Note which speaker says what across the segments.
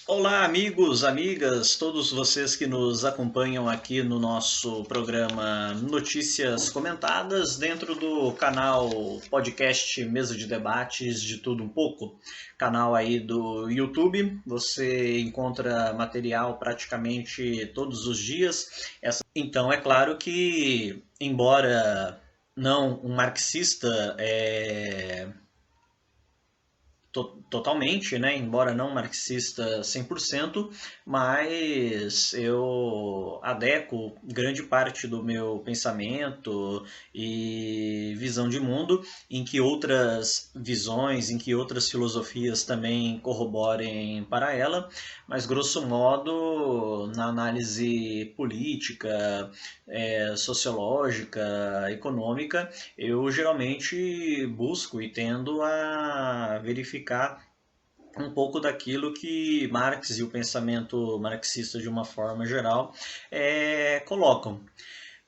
Speaker 1: Olá, amigos, amigas, todos vocês que nos acompanham aqui no nosso programa Notícias Comentadas, dentro do canal podcast Mesa de Debates de Tudo Um Pouco, canal aí do YouTube. Você encontra material praticamente todos os dias. Então, é claro que, embora não um marxista, totalmente, né? Embora não marxista 100%, mas eu adequo grande parte do meu pensamento e visão de mundo em que outras visões, em que outras filosofias também corroborem para ela, mas grosso modo, na análise política, sociológica, econômica, eu geralmente busco e tendo a verificar um pouco daquilo que Marx e o pensamento marxista de uma forma geral colocam.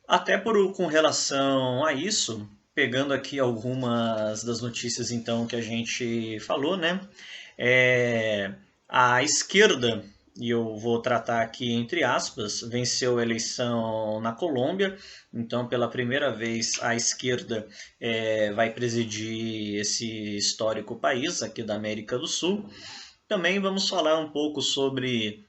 Speaker 1: Até com relação a isso, pegando aqui algumas das notícias então que a gente falou, né? É, a esquerda, e eu vou tratar aqui entre aspas, venceu a eleição na Colômbia. Então, pela primeira vez, a esquerda vai presidir esse histórico país aqui da América do Sul. Também vamos falar um pouco sobre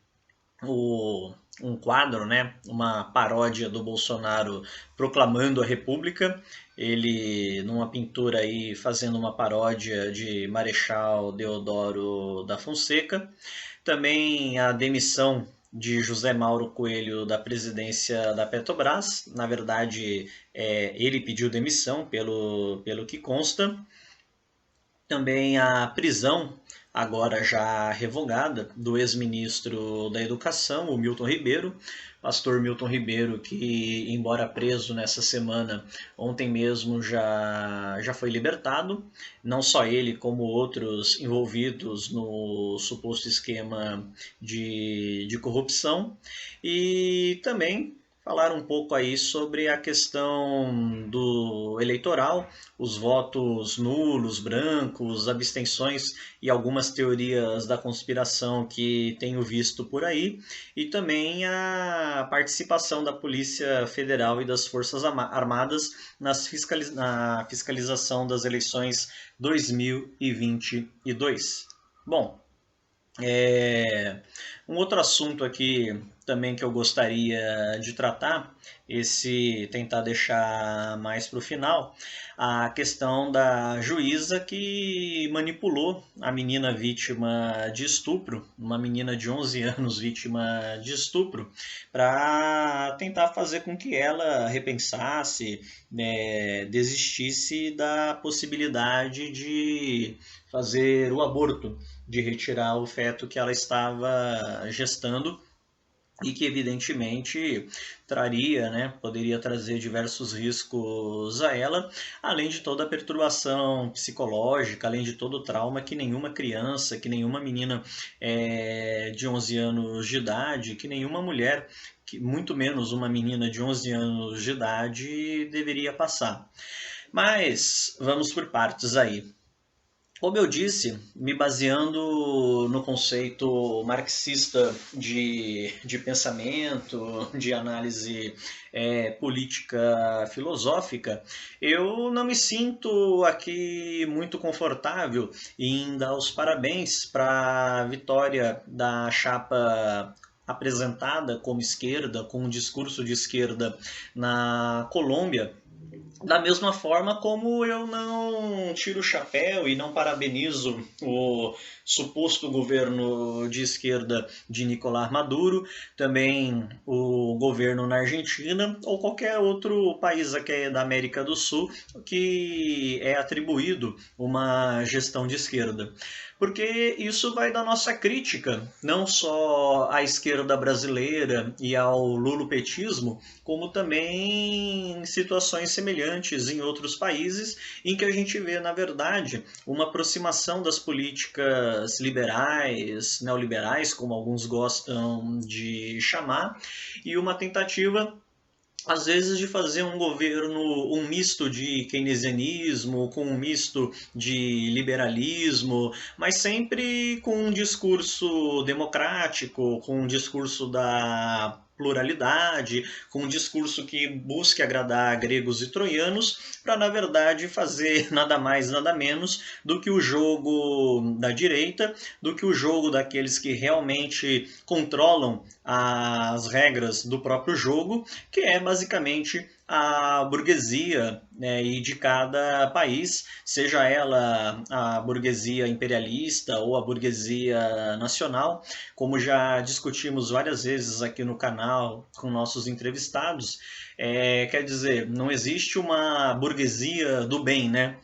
Speaker 1: um quadro, né, uma paródia do Bolsonaro proclamando a República, ele numa pintura aí fazendo uma paródia de Marechal Deodoro da Fonseca, também a demissão de José Mauro Coelho da presidência da Petrobras, na verdade ele pediu demissão pelo que consta, também a prisão, agora já revogada, do ex-ministro da Educação, o Milton Ribeiro, pastor Milton Ribeiro, que, embora preso nessa semana, ontem mesmo já foi libertado. Não só ele, como outros envolvidos no suposto esquema de corrupção. E também falar um pouco aí sobre a questão do eleitoral, os votos nulos, brancos, abstenções e algumas teorias da conspiração que tenho visto por aí, e também a participação da Polícia Federal e das Forças Armadas na fiscalização das eleições 2022. Bom, um outro assunto aqui também que eu gostaria de tratar, esse tentar deixar mais para o final, a questão da juíza que manipulou a menina vítima de estupro, uma menina de 11 anos vítima de estupro, para tentar fazer com que ela repensasse, desistisse da possibilidade de fazer o aborto, de retirar o feto que ela estava gestando e que evidentemente traria, né, poderia trazer diversos riscos a ela, além de toda a perturbação psicológica, além de todo o trauma que nenhuma criança, que nenhuma menina de 11 anos de idade, que nenhuma mulher, que muito menos uma menina de 11 anos de idade deveria passar. Mas vamos por partes aí. Como eu disse, me baseando no conceito marxista de pensamento, de análise política filosófica, eu não me sinto aqui muito confortável em dar os parabéns para a vitória da chapa apresentada como esquerda, com um discurso de esquerda na Colômbia, da mesma forma como eu não tiro o chapéu e não parabenizo o suposto governo de esquerda de Nicolás Maduro, também o governo na Argentina ou qualquer outro país aqui da América do Sul que é atribuído uma gestão de esquerda. Porque isso vai da nossa crítica, não só à esquerda brasileira e ao lulopetismo, como também em situações semelhantes em outros países, em que a gente vê, na verdade, uma aproximação das políticas liberais, neoliberais, como alguns gostam de chamar, e uma tentativa às vezes de fazer um governo, um misto de keynesianismo, com um misto de liberalismo, mas sempre com um discurso democrático, com um discurso da pluralidade, com um discurso que busque agradar gregos e troianos, para na verdade fazer nada mais, nada menos do que o jogo da direita, do que o jogo daqueles que realmente controlam as regras do próprio jogo, que é basicamente a burguesia, né, e de cada país, seja ela a burguesia imperialista ou a burguesia nacional, como já discutimos várias vezes aqui no canal com nossos entrevistados. Quer dizer, não existe uma burguesia do bem, né?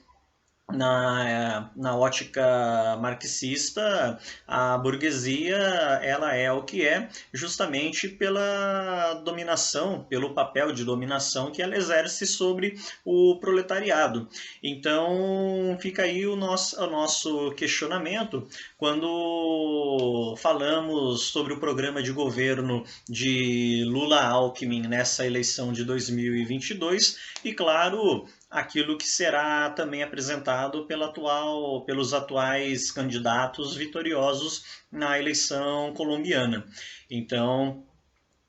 Speaker 1: Na ótica marxista, a burguesia ela é o que é justamente pela dominação, pelo papel de dominação que ela exerce sobre o proletariado. Então fica aí o nosso questionamento quando falamos sobre o programa de governo de Lula-Alckmin nessa eleição de 2022 e, claro, aquilo que será também apresentado pelos atuais candidatos vitoriosos na eleição colombiana. Então,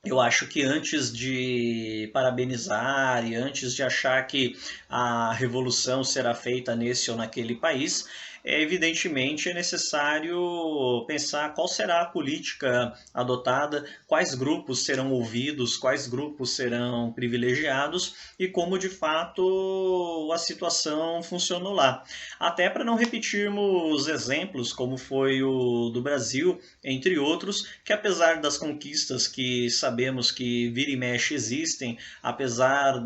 Speaker 1: eu acho que antes de parabenizar e antes de achar que a revolução será feita nesse ou naquele país, evidentemente é necessário pensar qual será a política adotada, quais grupos serão ouvidos, quais grupos serão privilegiados e como de fato a situação funcionou lá. Até para não repetirmos exemplos como foi o do Brasil, entre outros, que apesar das conquistas que sabemos que vira e mexe existem, apesar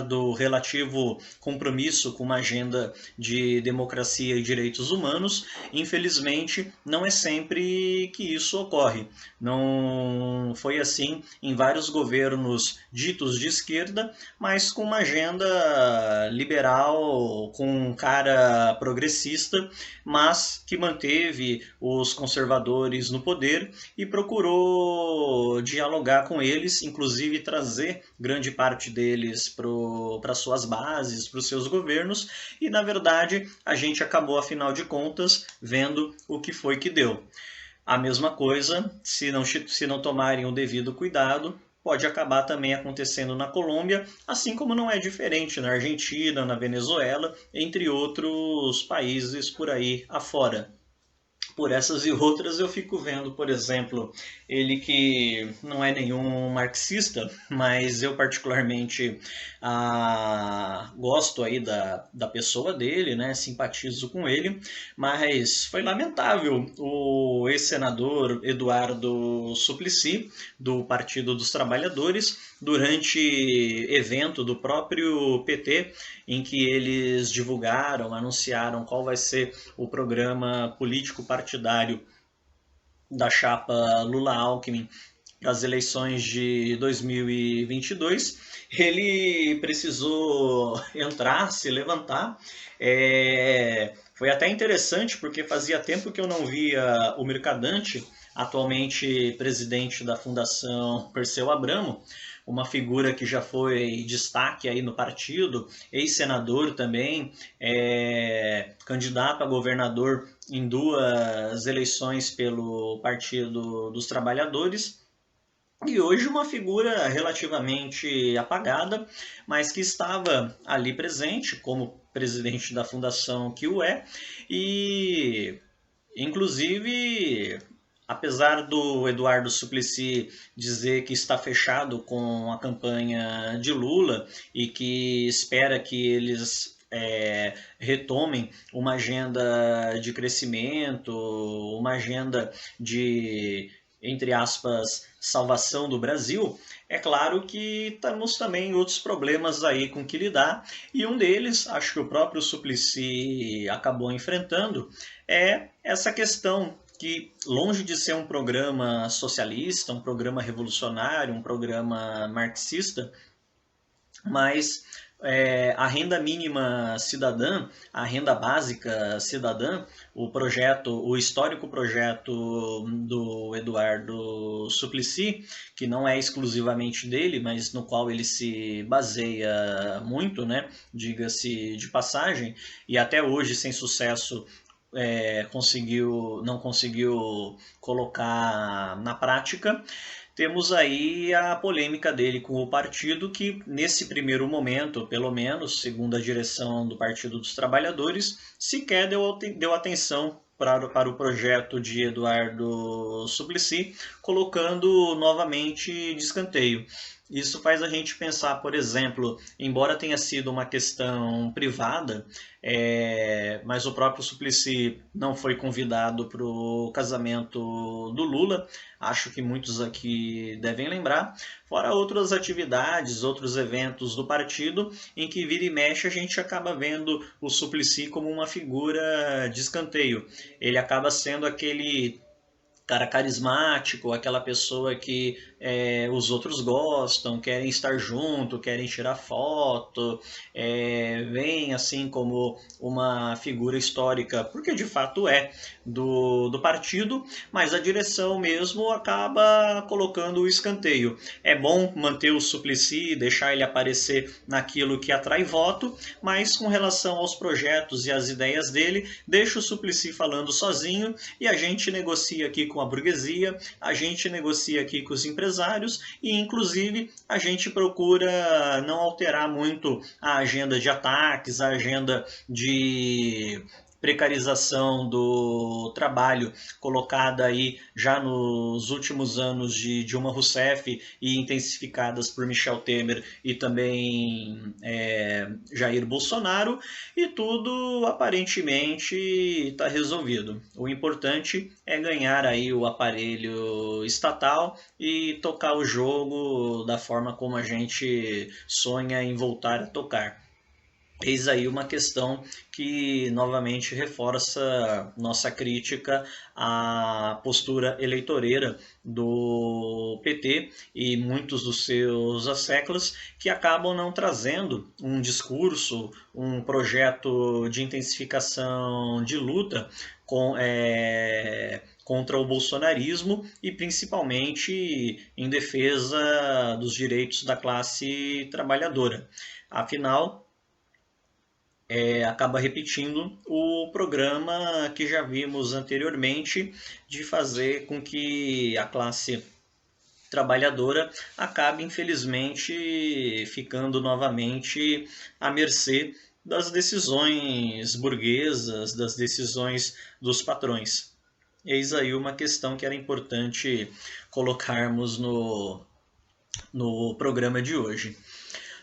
Speaker 1: do relativo compromisso com uma agenda de democracia e direitos humanos, infelizmente não é sempre que isso ocorre. Não foi assim em vários governos ditos de esquerda, mas com uma agenda liberal, com um cara progressista, mas que manteve os conservadores no poder e procurou dialogar com eles, inclusive trazer grande parte deles para suas bases, para os seus governos, e na verdade a gente acabou, afinal de contas, vendo o que foi que deu. A mesma coisa, se não tomarem o devido cuidado, pode acabar também acontecendo na Colômbia, assim como não é diferente na Argentina, na Venezuela, entre outros países por aí afora. Por essas e outras eu fico vendo, por exemplo, ele que não é nenhum marxista, mas eu particularmente gosto aí da pessoa dele, né? Simpatizo com ele, mas foi lamentável o ex-senador Eduardo Suplicy, do Partido dos Trabalhadores, durante evento do próprio PT, em que eles divulgaram, anunciaram qual vai ser o programa político partidário da chapa Lula-Alckmin para as eleições de 2022, ele precisou entrar, se levantar. Foi até interessante, porque fazia tempo que eu não via o Mercadante, atualmente presidente da Fundação Perseu Abramo, uma figura que já foi destaque aí no partido, ex-senador também, candidato a governador em duas eleições pelo Partido dos Trabalhadores, e hoje uma figura relativamente apagada, mas que estava ali presente como presidente da fundação que o é, e inclusive, apesar do Eduardo Suplicy dizer que está fechado com a campanha de Lula e que espera que eles retomem uma agenda de crescimento, uma agenda de, entre aspas, salvação do Brasil, é claro que temos também outros problemas aí com que lidar, e um deles, acho que o próprio Suplicy acabou enfrentando, é essa questão que, longe de ser um programa socialista, um programa revolucionário, um programa marxista, mas a renda mínima cidadã, a renda básica cidadã, o histórico projeto do Eduardo Suplicy, que não é exclusivamente dele, mas no qual ele se baseia muito, né, diga-se de passagem, e até hoje sem sucesso não conseguiu colocar na prática. Temos aí a polêmica dele com o partido, que nesse primeiro momento, pelo menos, segundo a direção do Partido dos Trabalhadores, sequer deu atenção para o projeto de Eduardo Suplicy, colocando novamente de escanteio. Isso faz a gente pensar, por exemplo, embora tenha sido uma questão privada, mas o próprio Suplicy não foi convidado para o casamento do Lula, acho que muitos aqui devem lembrar, fora outras atividades, outros eventos do partido, em que vira e mexe a gente acaba vendo o Suplicy como uma figura de escanteio. Ele acaba sendo aquele cara carismático, aquela pessoa que os outros gostam, querem estar junto, querem tirar foto, vem assim como uma figura histórica, porque de fato do partido, mas a direção mesmo acaba colocando o escanteio. É bom manter o Suplicy, deixar ele aparecer naquilo que atrai voto, mas com relação aos projetos e às ideias dele, deixa o Suplicy falando sozinho e a gente negocia aqui com a burguesia, a gente negocia aqui com os empresários e, inclusive, a gente procura não alterar muito a agenda de ataques, a agenda de precarização do trabalho colocada aí já nos últimos anos de Dilma Rousseff e intensificadas por Michel Temer e também Jair Bolsonaro, e tudo aparentemente está resolvido. O importante é ganhar aí o aparelho estatal e tocar o jogo da forma como a gente sonha em voltar a tocar. Eis aí uma questão que novamente reforça nossa crítica à postura eleitoreira do PT e muitos dos seus asseclas, que acabam não trazendo um discurso, um projeto de intensificação de luta contra o bolsonarismo e principalmente em defesa dos direitos da classe trabalhadora. Afinal, acaba repetindo o programa que já vimos anteriormente, de fazer com que a classe trabalhadora acabe, infelizmente, ficando novamente à mercê das decisões burguesas, das decisões dos patrões. Eis aí uma questão que era importante colocarmos no programa de hoje.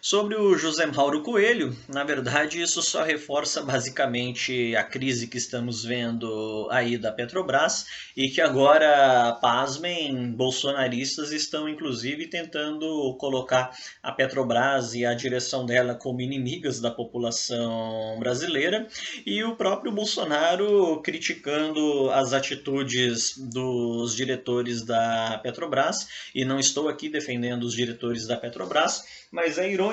Speaker 1: Sobre o José Mauro Coelho, na verdade isso só reforça basicamente a crise que estamos vendo aí da Petrobras e que agora, pasmem, bolsonaristas estão inclusive tentando colocar a Petrobras e a direção dela como inimigas da população brasileira, e o próprio Bolsonaro criticando as atitudes dos diretores da Petrobras, e não estou aqui defendendo os diretores da Petrobras, mas é irônico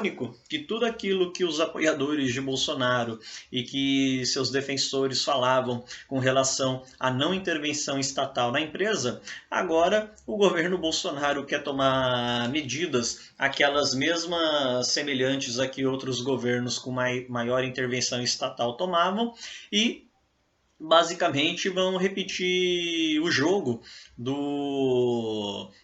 Speaker 1: que tudo aquilo que os apoiadores de Bolsonaro e que seus defensores falavam com relação à não intervenção estatal na empresa, agora o governo Bolsonaro quer tomar medidas, aquelas mesmas semelhantes a que outros governos com maior intervenção estatal tomavam, e basicamente vão repetir o jogo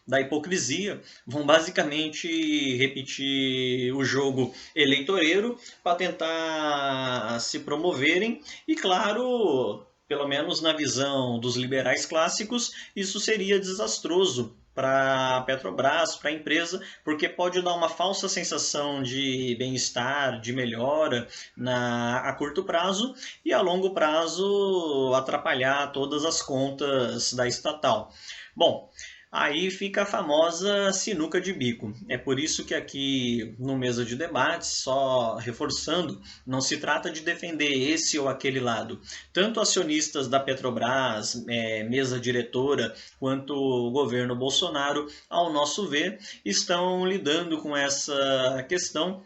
Speaker 1: da hipocrisia, vão basicamente repetir o jogo eleitoreiro para tentar se promoverem, e claro, pelo menos na visão dos liberais clássicos, isso seria desastroso para a Petrobras, para a empresa, porque pode dar uma falsa sensação de bem-estar, de melhora a curto prazo, e a longo prazo atrapalhar todas as contas da estatal. Bom, aí fica a famosa sinuca de bico. É por isso que aqui no Mesa de Debates, só reforçando, não se trata de defender esse ou aquele lado. Tanto acionistas da Petrobras, mesa diretora, quanto o governo Bolsonaro, ao nosso ver, estão lidando com essa questão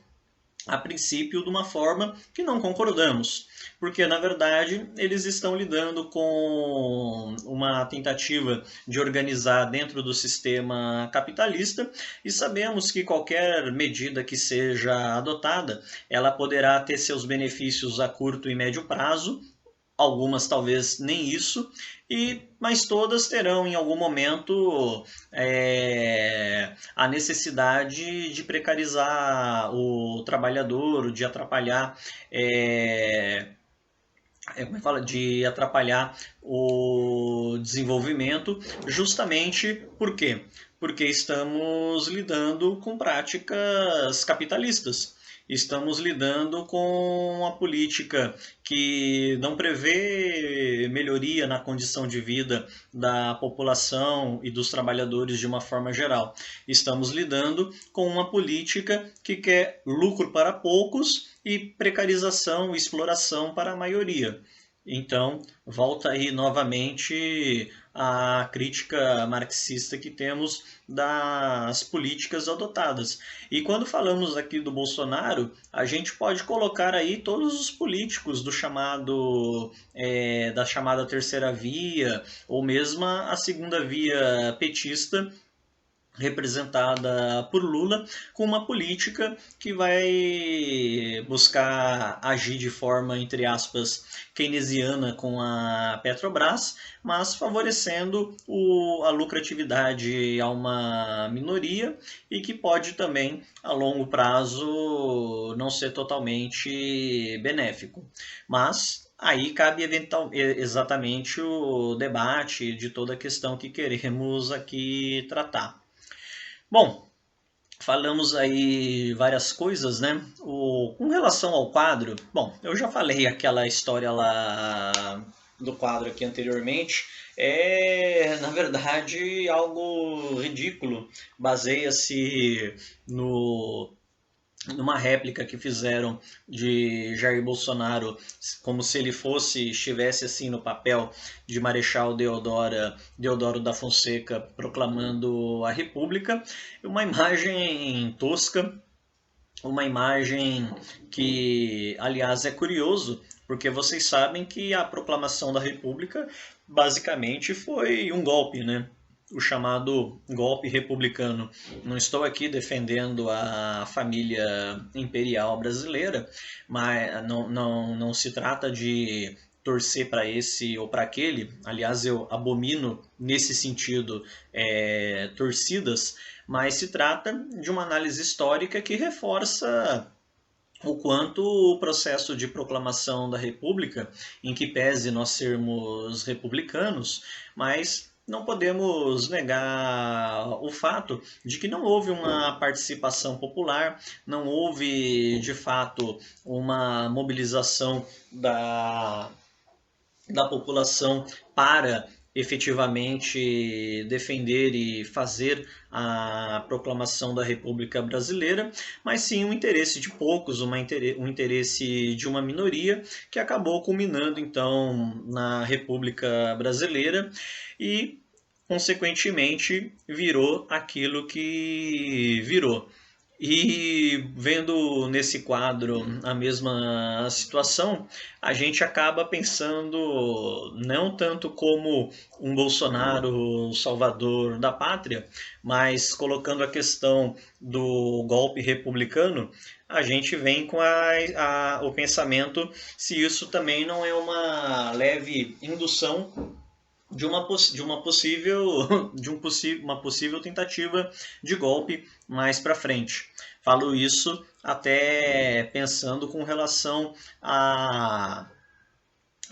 Speaker 1: a princípio de uma forma que não concordamos, porque na verdade eles estão lidando com uma tentativa de organizar dentro do sistema capitalista e sabemos que qualquer medida que seja adotada, ela poderá ter seus benefícios a curto e médio prazo, algumas talvez nem isso, mas todas terão em algum momento a necessidade de precarizar o trabalhador, de atrapalhar como fala, de atrapalhar o desenvolvimento, justamente por quê? Porque estamos lidando com práticas capitalistas. Estamos lidando com uma política que não prevê melhoria na condição de vida da população e dos trabalhadores de uma forma geral. Estamos lidando com uma política que quer lucro para poucos e precarização e exploração para a maioria. Então, volta aí novamente a crítica marxista que temos das políticas adotadas. E quando falamos aqui do Bolsonaro, a gente pode colocar aí todos os políticos do chamado da chamada terceira via ou mesmo a segunda via petista, representada por Lula, com uma política que vai buscar agir de forma, entre aspas, keynesiana com a Petrobras, mas favorecendo a lucratividade a uma minoria e que pode também, a longo prazo, não ser totalmente benéfico. Mas aí cabe exatamente o debate de toda a questão que queremos aqui tratar. Bom, falamos aí várias coisas, né? Com relação ao quadro, bom, eu já falei aquela história lá do quadro aqui anteriormente. Na verdade, algo ridículo. Baseia-se no numa réplica que fizeram de Jair Bolsonaro, como se ele estivesse assim no papel de Marechal Deodoro da Fonseca proclamando a República, uma imagem tosca, uma imagem que, aliás, é curioso, porque vocês sabem que a proclamação da República basicamente foi um golpe, né? O chamado golpe republicano. Não estou aqui defendendo a família imperial brasileira, mas não se trata de torcer para esse ou para aquele. Aliás, eu abomino nesse sentido torcidas, mas se trata de uma análise histórica que reforça o quanto o processo de proclamação da República, em que pese nós sermos republicanos, mas não podemos negar o fato de que não houve uma participação popular, não houve de fato uma mobilização da população para efetivamente defender e fazer a proclamação da República Brasileira, mas sim um interesse de poucos, um interesse de uma minoria que acabou culminando então na República Brasileira e, consequentemente, virou aquilo que virou. E vendo nesse quadro a mesma situação, a gente acaba pensando não tanto como um Bolsonaro salvador da pátria, mas colocando a questão do golpe republicano, a gente vem com o pensamento se isso também não é uma leve indução uma possível tentativa de golpe mais para frente. Falo isso até pensando com relação a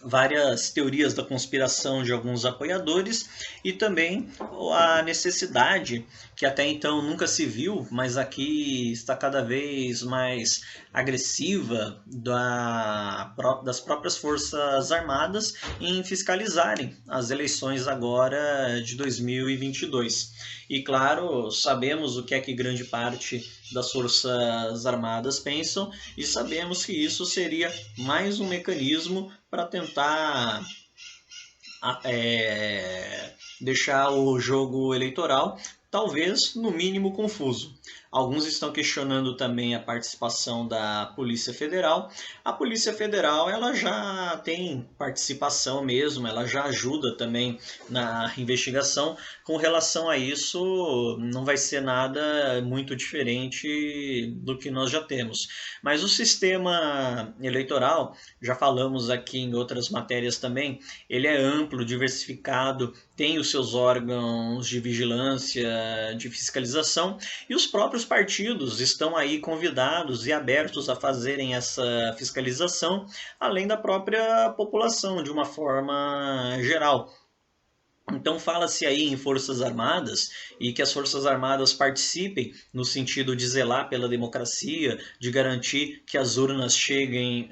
Speaker 1: várias teorias da conspiração de alguns apoiadores e também a necessidade, que até então nunca se viu, mas aqui está cada vez mais agressiva, das próprias Forças Armadas em fiscalizarem as eleições agora de 2022. E claro, sabemos o que é que grande parte das Forças Armadas pensam e sabemos que isso seria mais um mecanismo para tentar deixar o jogo eleitoral talvez no mínimo confuso. Alguns estão questionando também a participação da Polícia Federal. A Polícia Federal ela já tem participação mesmo, ela já ajuda também na investigação. Com relação a isso, não vai ser nada muito diferente do que nós já temos. Mas o sistema eleitoral, já falamos aqui em outras matérias também, ele é amplo, diversificado, tem os seus órgãos de vigilância, de fiscalização, e os próprios partidos estão aí convidados e abertos a fazerem essa fiscalização, além da própria população, de uma forma geral. Então fala-se aí em Forças Armadas e que as Forças Armadas participem no sentido de zelar pela democracia, de garantir que as urnas cheguem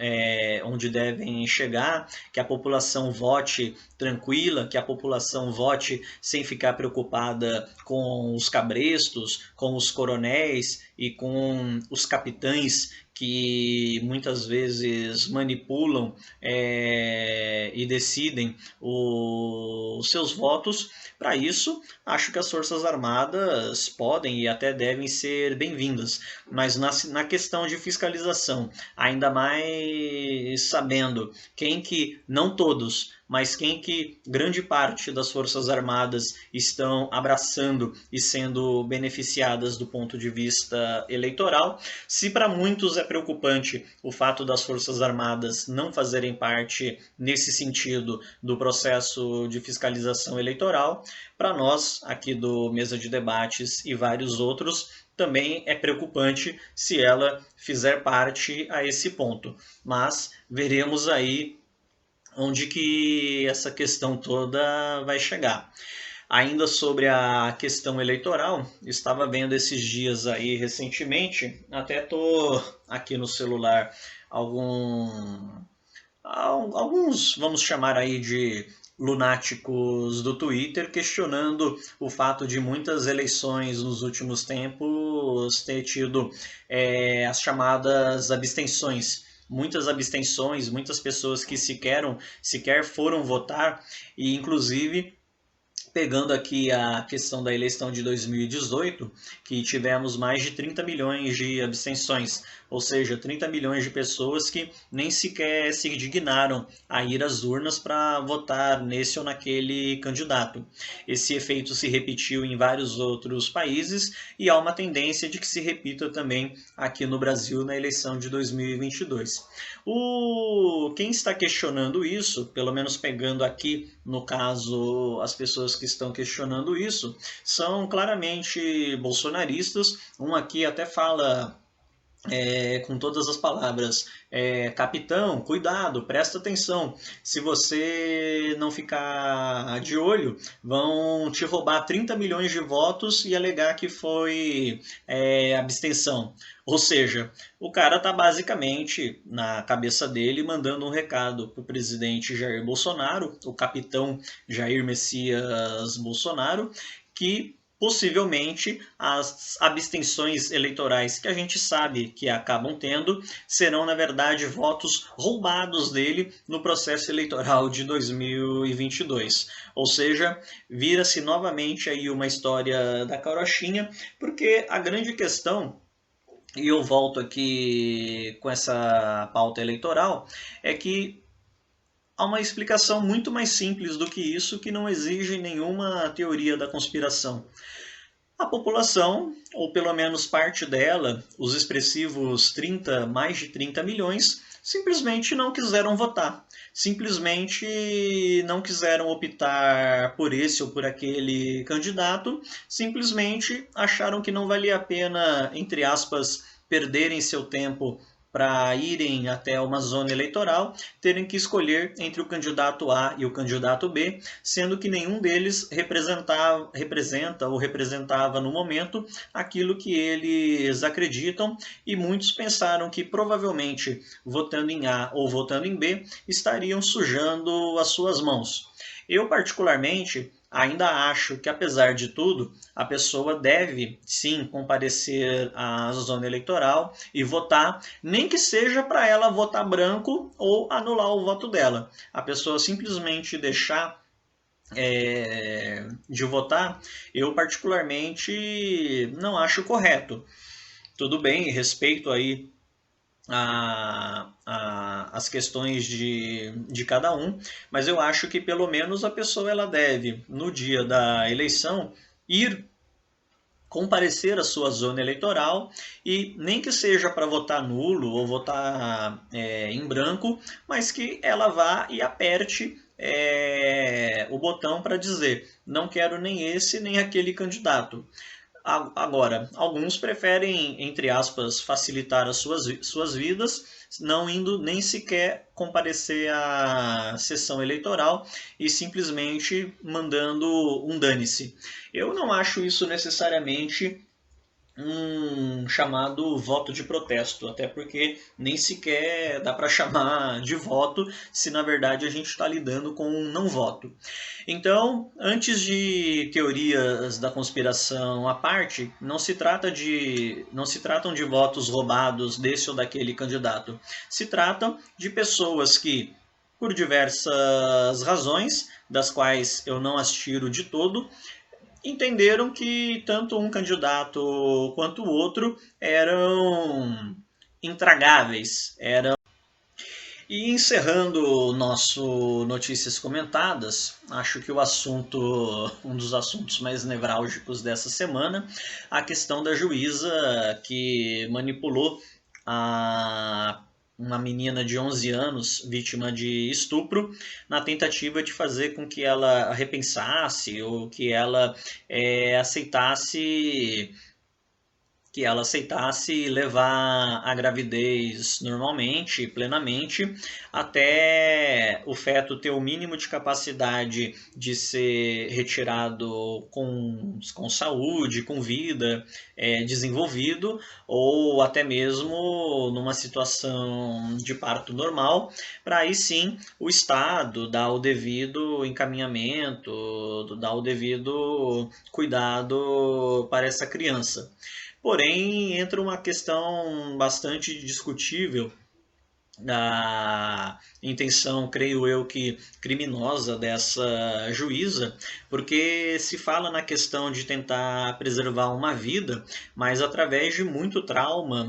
Speaker 1: onde devem chegar, que a população vote tranquila, que a população vote sem ficar preocupada com os cabrestos, com os coronéis e com os capitães que muitas vezes manipulam e decidem os seus votos. Para isso, acho que as Forças Armadas podem e até devem ser bem-vindas, mas na questão de fiscalização, ainda mais sabendo quem que, não todos, mas quem que grande parte das Forças Armadas estão abraçando e sendo beneficiadas do ponto de vista eleitoral. Se para muitos é preocupante o fato das Forças Armadas não fazerem parte, nesse sentido, do processo de fiscalização eleitoral, para nós, aqui do Mesa de Debates e vários outros, também é preocupante se ela fizer parte a esse ponto. Mas veremos aí onde que essa questão toda vai chegar. Ainda sobre a questão eleitoral, estava vendo esses dias aí recentemente, até tô aqui no celular alguns, vamos chamar aí de lunáticos do Twitter, questionando o fato de muitas eleições nos últimos tempos ter tido as chamadas abstenções. Muitas abstenções, muitas pessoas que sequer foram votar, e inclusive pegando aqui a questão da eleição de 2018, que tivemos mais de 30 milhões de abstenções, ou seja, 30 milhões de pessoas que nem sequer se dignaram a ir às urnas para votar nesse ou naquele candidato. Esse efeito se repetiu em vários outros países e há uma tendência de que se repita também aqui no Brasil na eleição de 2022. Quem está questionando isso, pelo menos pegando aqui no caso as pessoas que estão questionando isso, são claramente bolsonaristas. Um aqui até fala com todas as palavras, capitão, cuidado, presta atenção, se você não ficar de olho, vão te roubar 30 milhões de votos e alegar que foi abstenção. Ou seja, o cara está basicamente, na cabeça dele, mandando um recado para o presidente Jair Bolsonaro, o capitão Jair Messias Bolsonaro, que possivelmente as abstenções eleitorais que a gente sabe que acabam tendo serão, na verdade, votos roubados dele no processo eleitoral de 2022. Ou seja, vira-se novamente aí uma história da carochinha, porque a grande questão, e eu volto aqui com essa pauta eleitoral, é que há uma explicação muito mais simples do que isso, que não exige nenhuma teoria da conspiração. A população, ou pelo menos parte dela, os expressivos mais de 30 milhões, simplesmente não quiseram votar. Simplesmente não quiseram optar por esse ou por aquele candidato, simplesmente acharam que não valia a pena, entre aspas, perderem seu tempo para irem até uma zona eleitoral, terem que escolher entre o candidato A e o candidato B, sendo que nenhum deles representa ou representava no momento aquilo que eles acreditam, e muitos pensaram que provavelmente votando em A ou votando em B estariam sujando as suas mãos. Eu, particularmente, ainda acho que, apesar de tudo, a pessoa deve sim comparecer à zona eleitoral e votar, nem que seja para ela votar branco ou anular o voto dela. A pessoa simplesmente deixar de votar, eu particularmente não acho correto. tudo bem, respeito aí as questões de cada um, mas eu acho que pelo menos a pessoa ela deve, no dia da eleição, ir comparecer à sua zona eleitoral e nem que seja para votar nulo ou votar em branco, mas que ela vá e aperte o botão para dizer não quero nem esse nem aquele candidato. Agora, alguns preferem, entre aspas, facilitar as suas vidas, não indo nem sequer comparecer à sessão eleitoral e simplesmente mandando um dane-se. Eu não acho isso necessariamente um chamado voto de protesto, até porque nem sequer dá para chamar de voto se na verdade a gente está lidando com um não voto. Então, antes de teorias da conspiração à parte, não se tratam de votos roubados desse ou daquele candidato. Se tratam de pessoas que, por diversas razões, das quais eu não as tiro de todo, entenderam que tanto um candidato quanto o outro eram intragáveis. E encerrando o nosso Notícias Comentadas, acho que um dos assuntos mais nevrálgicos dessa semana, a questão da juíza que manipulou uma menina de 11 anos, vítima de estupro, na tentativa de fazer com que ela repensasse ou aceitasse que ela aceitasse levar a gravidez normalmente, plenamente, até o feto ter o mínimo de capacidade de ser retirado com saúde, com vida, desenvolvido, ou até mesmo numa situação de parto normal, para aí sim o Estado dar o devido encaminhamento, dar o devido cuidado para essa criança. Porém, entra uma questão bastante discutível da intenção, creio eu, que criminosa dessa juíza, porque se fala na questão de tentar preservar uma vida, mas através de muito trauma,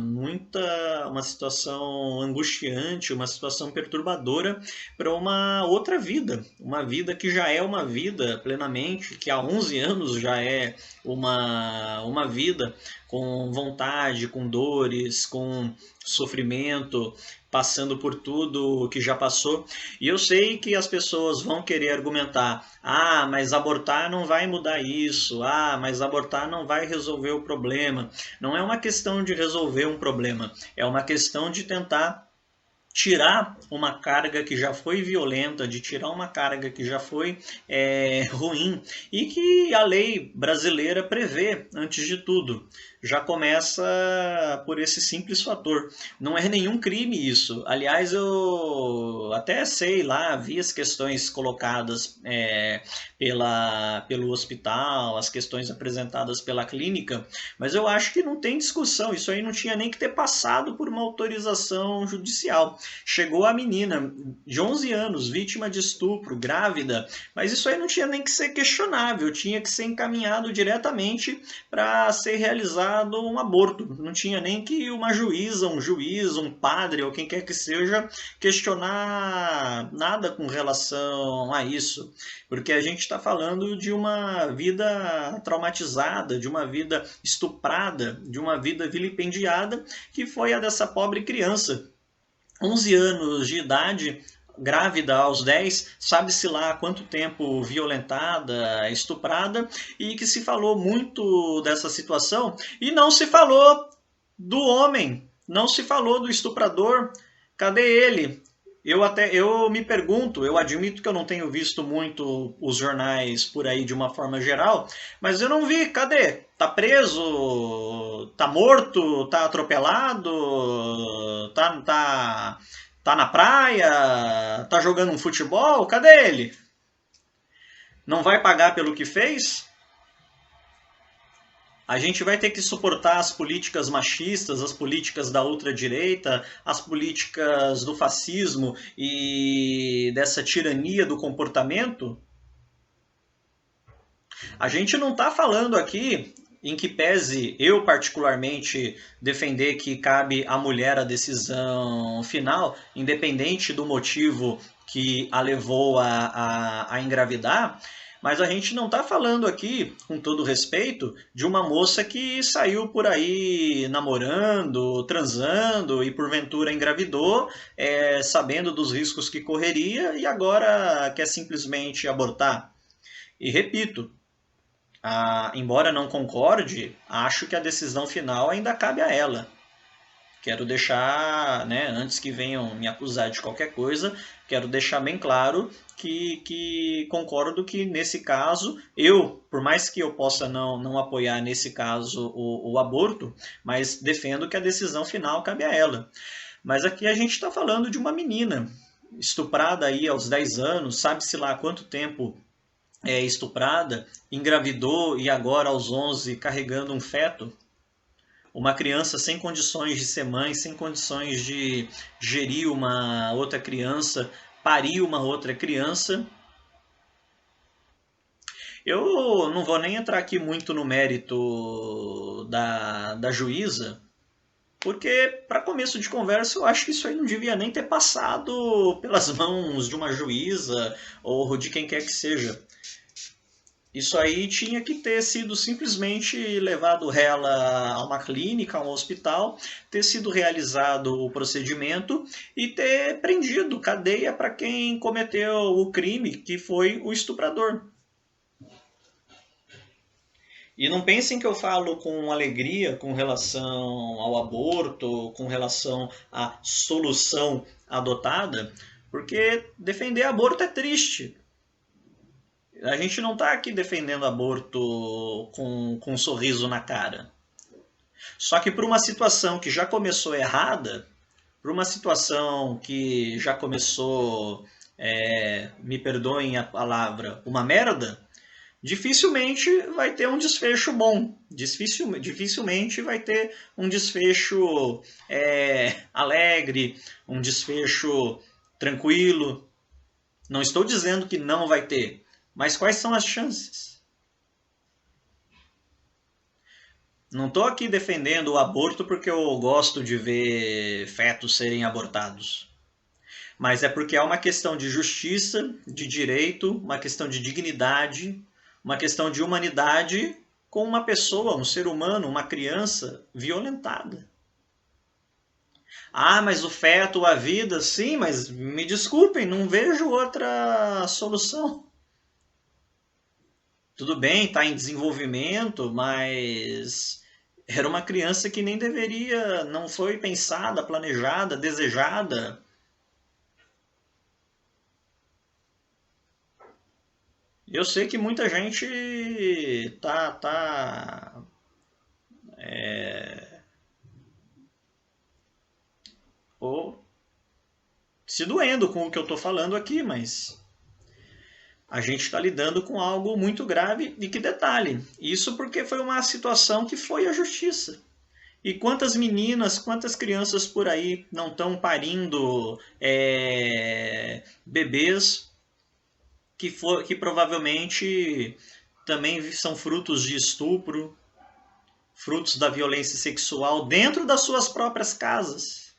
Speaker 1: uma situação angustiante, uma situação perturbadora para uma vida que já é uma vida plenamente, que há 11 anos já é uma vida com vontade, com dores, com sofrimento, passando por tudo que já passou. E eu sei que as pessoas vão querer argumentar: ah, mas abortar não vai mudar isso, ah, mas abortar não vai resolver o problema. Não é uma questão de resolver um problema, é uma questão de tentar tirar uma carga que já foi violenta, de tirar uma carga que já foi ruim e que a lei brasileira prevê antes de tudo. Já começa por esse simples fator. Não é nenhum crime isso. Aliás, eu até sei lá, vi as questões colocadas pelo hospital, as questões apresentadas pela clínica, mas eu acho que não tem discussão. Isso aí não tinha nem que ter passado por uma autorização judicial. Chegou a menina de 11 anos, vítima de estupro, grávida, mas isso aí não tinha nem que ser questionável, tinha que ser encaminhado diretamente para ser realizado um aborto. Não tinha nem que uma juíza, um juiz, um padre ou quem quer que seja questionar nada com relação a isso, porque a gente está falando de uma vida traumatizada, de uma vida estuprada, de uma vida vilipendiada, que foi a dessa pobre criança. 11 anos de idade, grávida aos 10, sabe-se lá há quanto tempo violentada, estuprada, e que se falou muito dessa situação e não se falou do homem, não se falou do estuprador. Cadê ele? Eu me pergunto, eu admito que eu não tenho visto muito os jornais por aí de uma forma geral, mas eu não vi, cadê? Tá preso? Tá morto? Tá atropelado? Tá na praia? Tá jogando um futebol? Cadê ele? Não vai pagar pelo que fez? A gente vai ter que suportar as políticas machistas, as políticas da ultradireita, as políticas do fascismo e dessa tirania do comportamento? A gente não está falando aqui em que pese eu particularmente defender que cabe à mulher a decisão final, independente do motivo que a levou a engravidar, mas a gente não está falando aqui, com todo respeito, de uma moça que saiu por aí namorando, transando e porventura engravidou, sabendo dos riscos que correria e agora quer simplesmente abortar. E repito, embora não concorde, acho que a decisão final ainda cabe a ela. Quero deixar, né, antes que venham me acusar de qualquer coisa, quero deixar bem claro que concordo que nesse caso, por mais que eu possa não apoiar nesse caso o aborto, mas defendo que a decisão final cabe a ela. Mas aqui a gente está falando de uma menina estuprada aí aos 10 anos, sabe-se lá há quanto tempo é estuprada, engravidou e agora aos 11 carregando um feto. Uma criança sem condições de ser mãe, sem condições de gerir uma outra criança, parir uma outra criança. Eu não vou nem entrar aqui muito no mérito da juíza, porque, para começo de conversa, eu acho que isso aí não devia nem ter passado pelas mãos de uma juíza ou de quem quer que seja. Isso aí tinha que ter sido simplesmente levado ela a uma clínica, a um hospital, ter sido realizado o procedimento e ter prendido cadeia para quem cometeu o crime, que foi o estuprador. E não pensem que eu falo com alegria com relação ao aborto, com relação à solução adotada, porque defender aborto é triste. A gente não está aqui defendendo aborto com um sorriso na cara. Só que para uma situação que já começou errada, para uma situação que já começou, me perdoem a palavra, uma merda, dificilmente vai ter um desfecho bom. Dificilmente vai ter um desfecho alegre, um desfecho tranquilo. Não estou dizendo que não vai ter, mas quais são as chances? Não estou aqui defendendo o aborto porque eu gosto de ver fetos serem abortados. Mas é porque é uma questão de justiça, de direito, uma questão de dignidade, uma questão de humanidade com uma pessoa, um ser humano, uma criança violentada. Ah, mas o feto, a vida, sim, mas me desculpem, não vejo outra solução. Tudo bem, está em desenvolvimento, mas era uma criança que nem deveria, não foi pensada, planejada, desejada. Eu sei que muita gente tá pô, se doendo com o que eu estou falando aqui, mas a gente está lidando com algo muito grave e que detalhe, isso porque foi uma situação que foi a justiça. E quantas meninas, quantas crianças por aí não estão parindo bebês que provavelmente também são frutos de estupro, frutos da violência sexual dentro das suas próprias casas.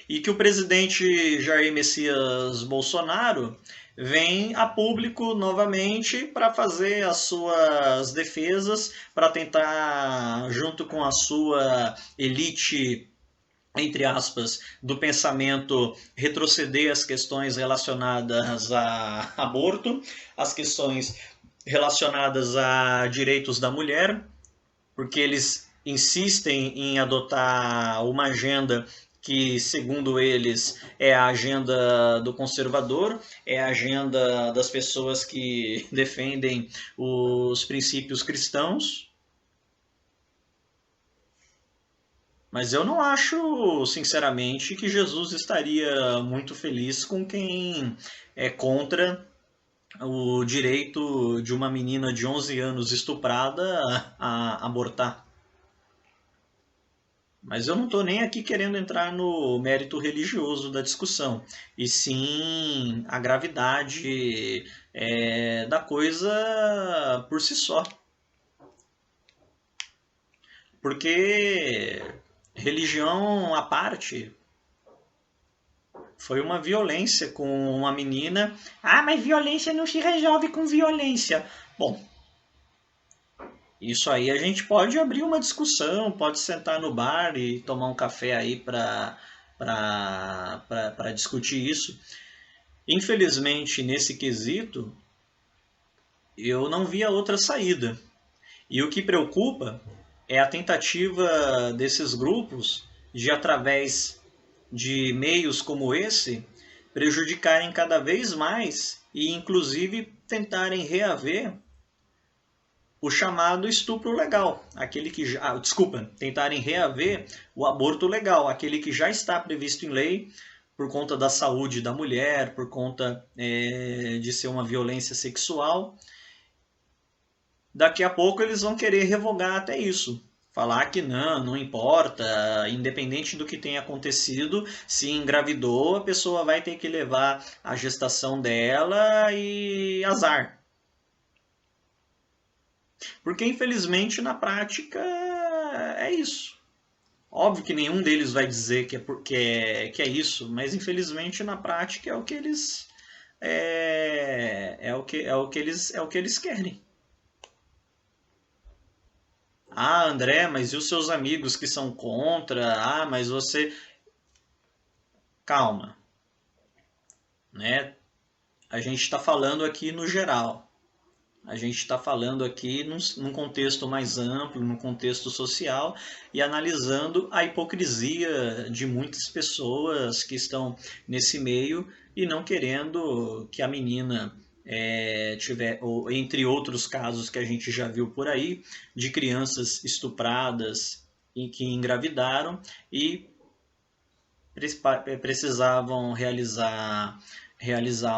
Speaker 1: E que o presidente Jair Messias Bolsonaro vem a público novamente para fazer as suas defesas, para tentar, junto com a sua elite, entre aspas, do pensamento, retroceder as questões relacionadas a aborto, as questões relacionadas a direitos da mulher, porque eles insistem em adotar uma agenda que, segundo eles, é a agenda do conservador, é a agenda das pessoas que defendem os princípios cristãos. Mas eu não acho, sinceramente, que Jesus estaria muito feliz com quem é contra o direito de uma menina de 11 anos estuprada a abortar. Mas eu não estou nem aqui querendo entrar no mérito religioso da discussão, e sim a gravidade da coisa por si só. Porque religião à parte, foi uma violência com uma menina. Ah, mas violência não se resolve com violência. Bom, isso aí a gente pode abrir uma discussão, pode sentar no bar e tomar um café aí para discutir isso. Infelizmente, nesse quesito, eu não via outra saída. E o que preocupa é a tentativa desses grupos de, através de meios como esse, prejudicarem cada vez mais e, inclusive, tentarem reaver o chamado estupro legal, aquele que já, tentarem reaver o aborto legal, aquele que já está previsto em lei por conta da saúde da mulher, por conta de ser uma violência sexual. Daqui a pouco eles vão querer revogar até isso. Falar que não importa, independente do que tenha acontecido, se engravidou, a pessoa vai ter que levar a gestação dela e azar. Porque, infelizmente, na prática, é isso. Óbvio que nenhum deles vai dizer que é isso, mas, infelizmente, na prática, é o que eles... é o que eles querem. Ah, André, mas e os seus amigos que são contra? Ah, mas você... Calma, né? A gente está falando aqui no geral. A gente está falando aqui num contexto mais amplo, num contexto social, e analisando a hipocrisia de muitas pessoas que estão nesse meio e não querendo que a menina ou entre outros casos que a gente já viu por aí, de crianças estupradas e que engravidaram e precisavam realizar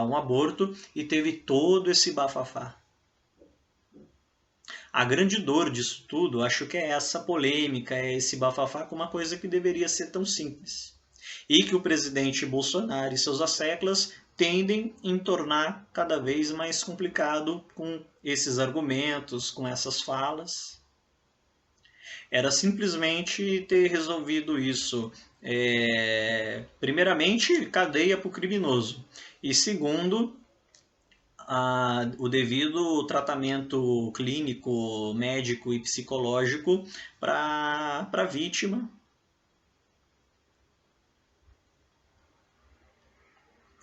Speaker 1: um aborto e teve todo esse bafafá. A grande dor disso tudo, acho que é essa polêmica, é esse bafafá com uma coisa que deveria ser tão simples. E que o presidente Bolsonaro e seus asseclas tendem em tornar cada vez mais complicado com esses argumentos, com essas falas. Era simplesmente ter resolvido isso. Primeiramente, cadeia para o criminoso. E segundo, o devido tratamento clínico, médico e psicológico para a vítima.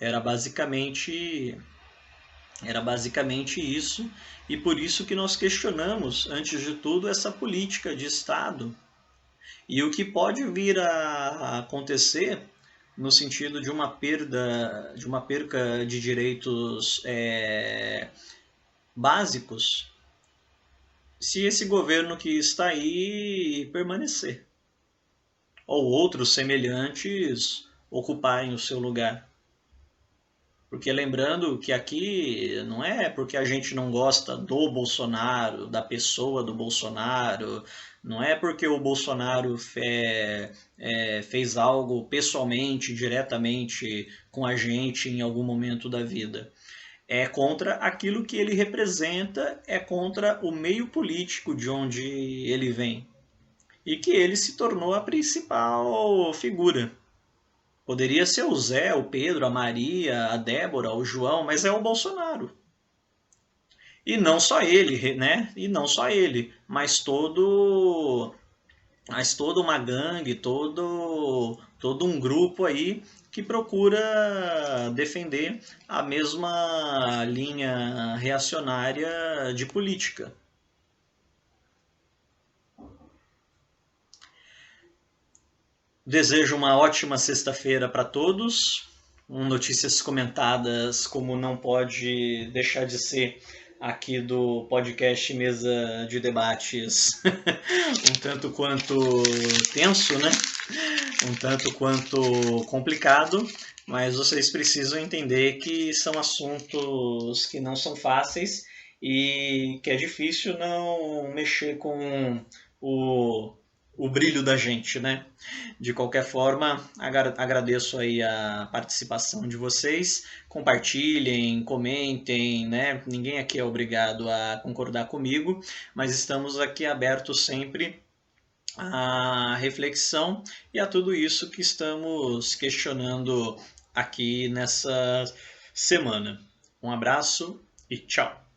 Speaker 1: Era basicamente isso, e por isso que nós questionamos, antes de tudo, essa política de Estado e o que pode vir a acontecer no sentido de uma perca de direitos básicos, se esse governo que está aí permanecer, ou outros semelhantes ocuparem o seu lugar. Porque lembrando que aqui não é porque a gente não gosta do Bolsonaro, da pessoa do Bolsonaro, não é porque o Bolsonaro fez algo pessoalmente, diretamente com a gente em algum momento da vida. É contra aquilo que ele representa, é contra o meio político de onde ele vem. E que ele se tornou a principal figura. Poderia ser o Zé, o Pedro, a Maria, a Débora, o João, mas é o Bolsonaro. E não só ele, né? E não só ele, mas toda uma gangue, todo um grupo aí que procura defender a mesma linha reacionária de política. Desejo uma ótima sexta-feira para todos. Notícias comentadas, como não pode deixar de ser aqui do podcast Mesa de Debates, um tanto quanto tenso, né? Um tanto quanto complicado, mas vocês precisam entender que são assuntos que não são fáceis e que é difícil não mexer com o brilho da gente, né? De qualquer forma, agradeço aí a participação de vocês. Compartilhem, comentem, né? Ninguém aqui é obrigado a concordar comigo, mas estamos aqui abertos sempre a reflexão e a tudo isso que estamos questionando aqui nessa semana. Um abraço e tchau!